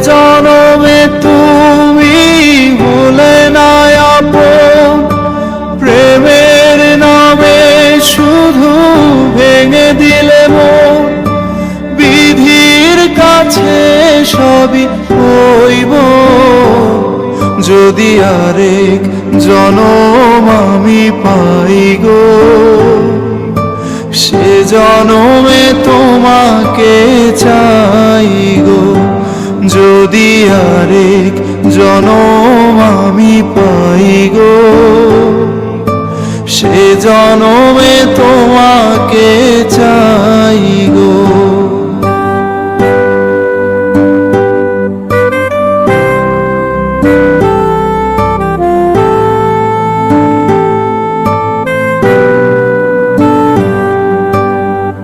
জনমে তুমি হলে না আপন, প্রেমের নামে শুধু ভেঙে দিলে মন। বিধির কাছে সবই হইব, যদি আরেক জনম আমি পাই গো। সে জনমে তোমাকে চাই গো, যদি আরেক জনম আমি পাই গো। সে জনমে তোমাকে চাই গো।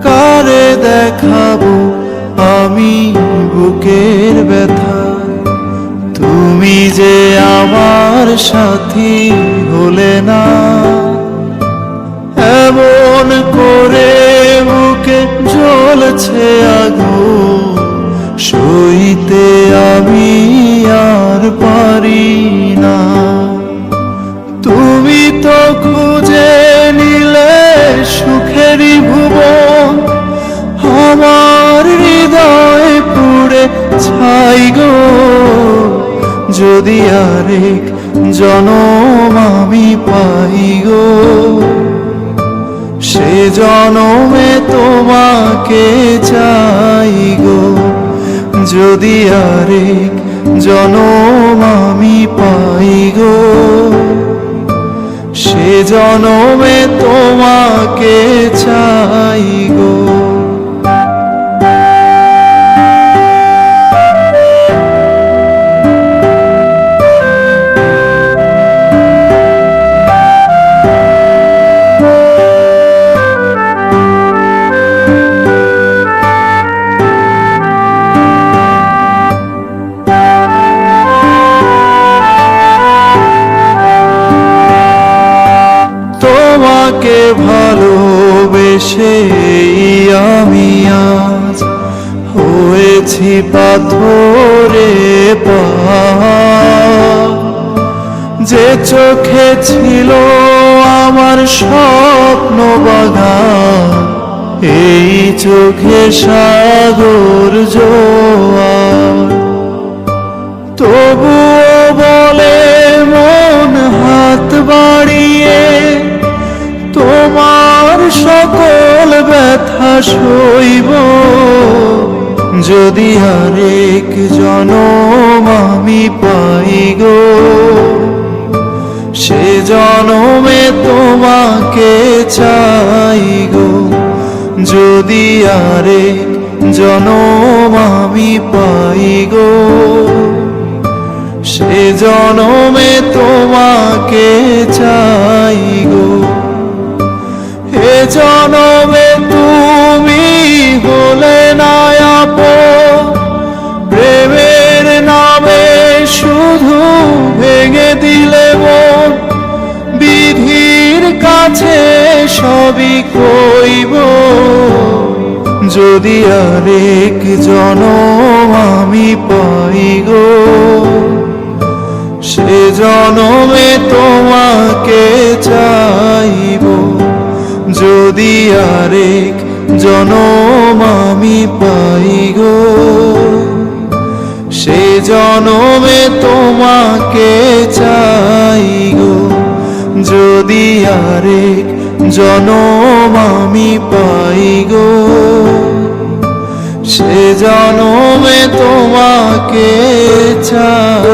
কারে দেখাবো আমি বুকের ব্যথা, তুমি যে আমার সাথী হলে না। এমন করে বুকে জ্বলছে আগুন, সইতে আমি আর পারি না। তুমি তো খুঁজে নিলে সুখেরই ভুবন, আমার হৃদয় পুড়ে ছাই গো। যদি আরেক জনম আমি পাই গো, সে জনমে তোমাকে চাই গো। যদি আরেক জনম আমি পাই গো, সে জনমে তোমাকে চাই গো। তোমাকে ভালোবেসে আমি আজ হয়েছি পাথরে পাহাড়। যে চোখে ছিল আমার স্বপ্ন বাগান, এই চোখে সাগর জোয়ার। তবুও বলে মন হাত বাড়িয়ে, তোমার সকল ব্যথা সইব। যদি আরেক জনম আমি পাই গো, সে জনমে তোমাকে চাই গো। যদি আরেক জনম আমি পাই গো, সে জনমে তোমাকে চাই গো। এ জনমে তুমি হলে না আপন, প্রেমের নামে শুধু ভেঙে দিলে মন। বিধির কাছে সবই কইব, যদি আরেক জনম আমি পাই গো। সে জনমে তোমাকে চাইব, যদি আরেক জনম আমি পাই গো। সে জনমে তোমাকে চাই গো, যদি আরেক জনম আমি পাই গো। সে জনমে তোমাকে চাই।